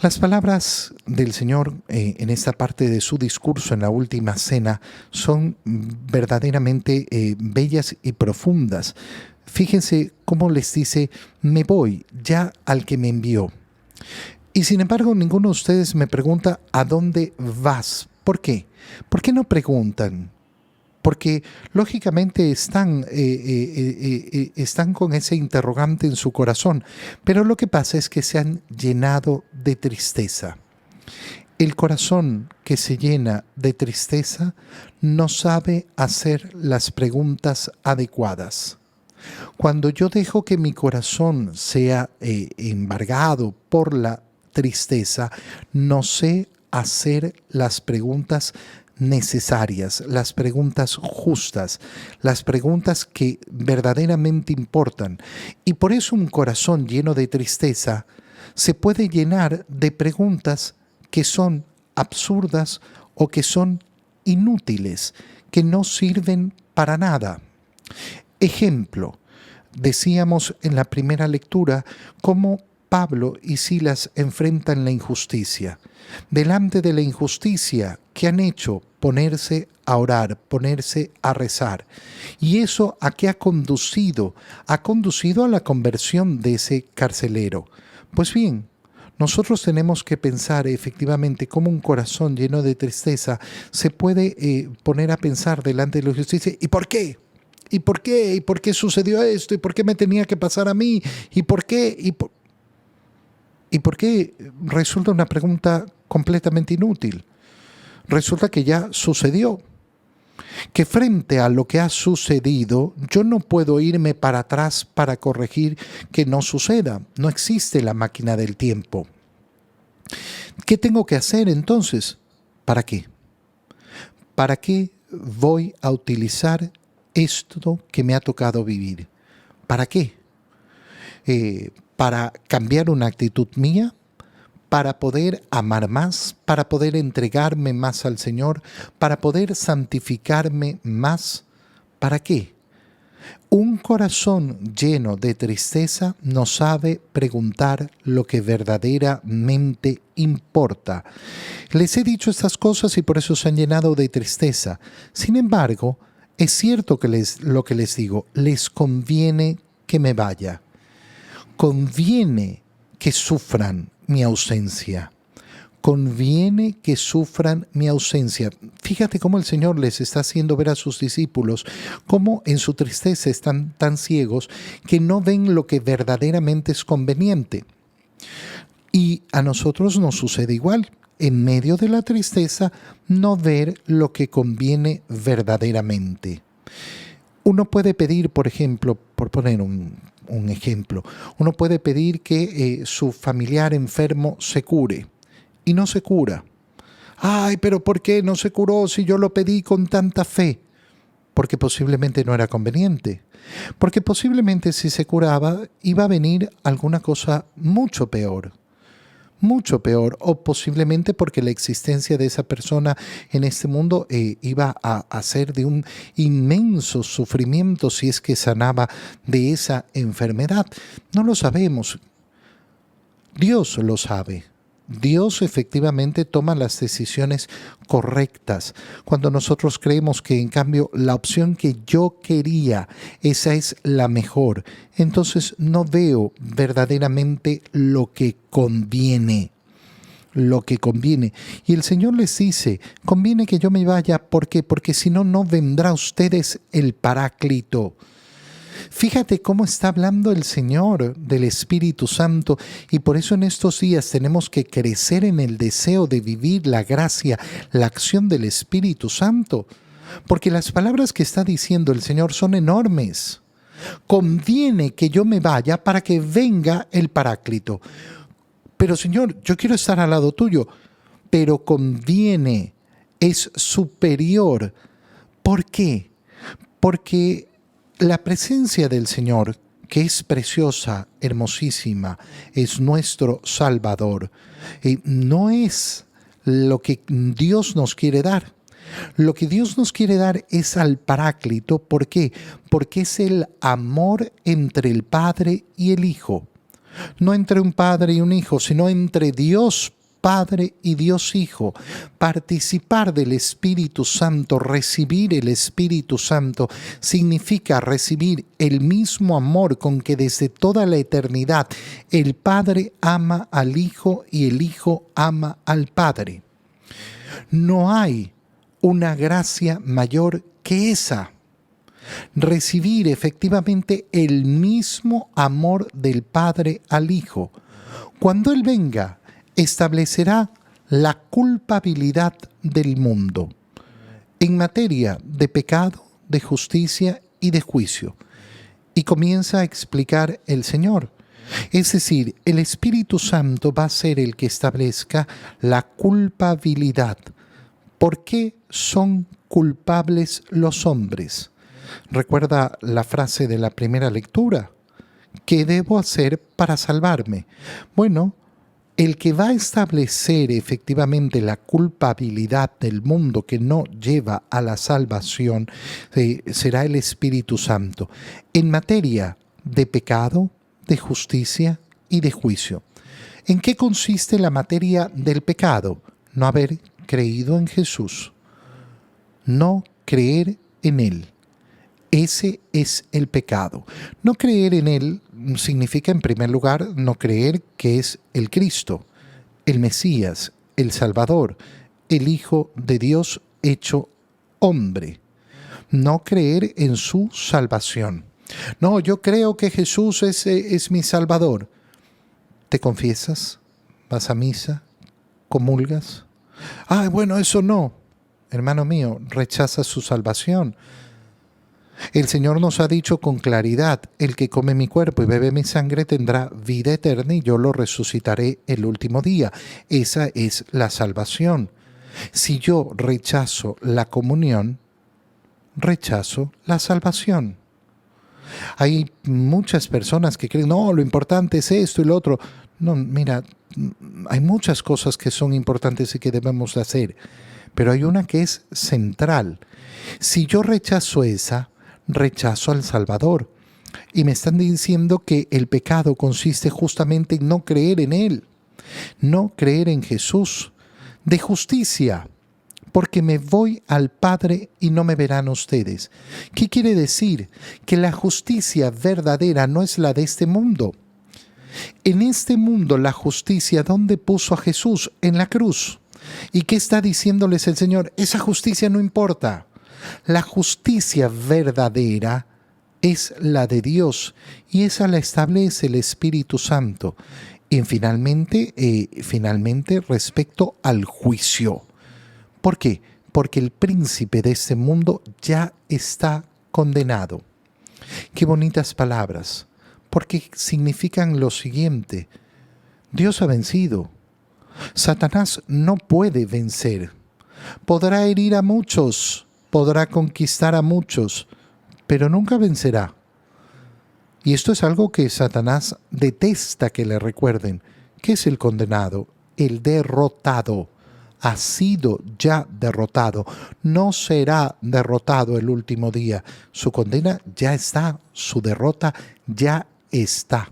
Las palabras del Señor en esta parte de su discurso en la última cena son verdaderamente bellas y profundas. Fíjense cómo les dice, me voy ya al que me envió. Y sin embargo, ninguno de ustedes me pregunta, ¿a dónde vas? ¿Por qué? ¿Por qué no preguntan? Porque lógicamente están con ese interrogante en su corazón, pero lo que pasa es que se han llenado de tristeza. El corazón que se llena de tristeza no sabe hacer las preguntas adecuadas. Cuando yo dejo que mi corazón sea embargado por la tristeza, no sé hacer las preguntas necesarias, las preguntas justas, las preguntas que verdaderamente importan. Y por eso un corazón lleno de tristeza se puede llenar de preguntas que son absurdas o que son inútiles, que no sirven para nada. Ejemplo, decíamos en la primera lectura cómo Pablo y Silas enfrentan la injusticia. Delante de la injusticia, ¿qué han hecho? Ponerse a orar, ponerse a rezar. ¿Y eso a qué ha conducido? Ha conducido a la conversión de ese carcelero. Pues bien, nosotros tenemos que pensar efectivamente cómo un corazón lleno de tristeza se puede poner a pensar delante de la justicia. ¿Y por qué? ¿Y por qué? ¿Y por qué sucedió esto? ¿Y por qué me tenía que pasar a mí? ¿Y por qué? ¿Y por qué? Resulta una pregunta completamente inútil. Resulta que ya sucedió. Que frente a lo que ha sucedido, yo no puedo irme para atrás para corregir que no suceda. No existe la máquina del tiempo. ¿Qué tengo que hacer entonces? ¿Para qué? ¿Para qué voy a utilizar esto que me ha tocado vivir? ¿Para qué? ¿Para cambiar una actitud mía? ¿Para poder amar más? ¿Para poder entregarme más al Señor? ¿Para poder santificarme más? ¿Para qué? Un corazón lleno de tristeza no sabe preguntar lo que verdaderamente importa. Les he dicho estas cosas y por eso se han llenado de tristeza. Sin embargo, es cierto que lo que les digo, les conviene que me vaya. Conviene que sufran mi ausencia. Conviene que sufran mi ausencia. Fíjate cómo el Señor les está haciendo ver a sus discípulos cómo en su tristeza están tan ciegos que no ven lo que verdaderamente es conveniente. Y a nosotros nos sucede igual. En medio de la tristeza, no ver lo que conviene verdaderamente. Uno puede pedir, por ejemplo, por poner un ejemplo, uno puede pedir que su familiar enfermo se cure y no se cura. Ay, pero ¿por qué no se curó si yo lo pedí con tanta fe? Porque posiblemente no era conveniente. Porque posiblemente si se curaba iba a venir alguna cosa mucho peor, o posiblemente porque la existencia de esa persona en este mundo iba a ser de un inmenso sufrimiento si es que sanaba de esa enfermedad. No lo sabemos, Dios lo sabe. Dios efectivamente toma las decisiones correctas. Cuando nosotros creemos que en cambio la opción que yo quería, esa es la mejor, entonces no veo verdaderamente lo que conviene. Lo que conviene. Y el Señor les dice, conviene que yo me vaya. ¿Por qué? Porque si no, no vendrá a ustedes el Paráclito. Fíjate cómo está hablando el Señor del Espíritu Santo, y por eso en estos días tenemos que crecer en el deseo de vivir la gracia, la acción del Espíritu Santo, porque las palabras que está diciendo el Señor son enormes. Conviene que yo me vaya para que venga el Paráclito. Pero Señor, yo quiero estar al lado tuyo, pero conviene, es superior. ¿Por qué? Porque la presencia del Señor, que es preciosa, hermosísima, es nuestro Salvador, no es lo que Dios nos quiere dar. Lo que Dios nos quiere dar es al Paráclito. ¿Por qué? Porque es el amor entre el Padre y el Hijo. No entre un padre y un hijo, sino entre Dios Padre y Dios Hijo. Participar del Espíritu Santo, recibir el Espíritu Santo, significa recibir el mismo amor con que desde toda la eternidad el Padre ama al Hijo y el Hijo ama al Padre. No hay una gracia mayor que esa. Recibir efectivamente el mismo amor del Padre al Hijo. Cuando Él venga, establecerá la culpabilidad del mundo en materia de pecado, de justicia y de juicio. Y comienza a explicar el Señor. Es decir, el Espíritu Santo va a ser el que establezca la culpabilidad. ¿Por qué son culpables los hombres? ¿Recuerda la frase de la primera lectura? ¿Qué debo hacer para salvarme? Bueno, el que va a establecer efectivamente la culpabilidad del mundo que no lleva a la salvación será el Espíritu Santo en materia de pecado, de justicia y de juicio. ¿En qué consiste la materia del pecado? No haber creído en Jesús, no creer en Él. Ese es el pecado. No creer en Él significa, en primer lugar, no creer que es el Cristo, el Mesías, el Salvador, el Hijo de Dios hecho hombre. No creer en su salvación. No, yo creo que Jesús es mi Salvador. ¿Te confiesas? ¿Vas a misa? ¿Comulgas? Ah, bueno, eso no. Hermano mío, rechaza su salvación. El Señor nos ha dicho con claridad, el que come mi cuerpo y bebe mi sangre tendrá vida eterna y yo lo resucitaré el último día. Esa es la salvación. Si yo rechazo la comunión, rechazo la salvación. Hay muchas personas que creen, no, lo importante es esto y lo otro. No, mira, hay muchas cosas que son importantes y que debemos de hacer, pero hay una que es central. Si yo rechazo esa, rechazo al Salvador. Y me están diciendo que el pecado consiste justamente en no creer en Él, no creer en Jesús. De justicia, porque me voy al Padre y no me verán ustedes. ¿Qué quiere decir? Que la justicia verdadera no es la de este mundo. En este mundo la justicia, ¿dónde puso a Jesús? En la cruz. ¿Y qué está diciéndoles el Señor? Esa justicia no importa. La justicia verdadera es la de Dios y esa la establece el Espíritu Santo. Y finalmente respecto al juicio. ¿Por qué? Porque el príncipe de este mundo ya está condenado. Qué bonitas palabras, porque significan lo siguiente: Dios ha vencido. Satanás no puede vencer. Podrá herir a muchos, podrá conquistar a muchos, pero nunca vencerá. Y esto es algo que Satanás detesta que le recuerden. ¿Qué es el condenado? El derrotado. Ha sido ya derrotado. No será derrotado el último día. Su condena ya está, su derrota ya está.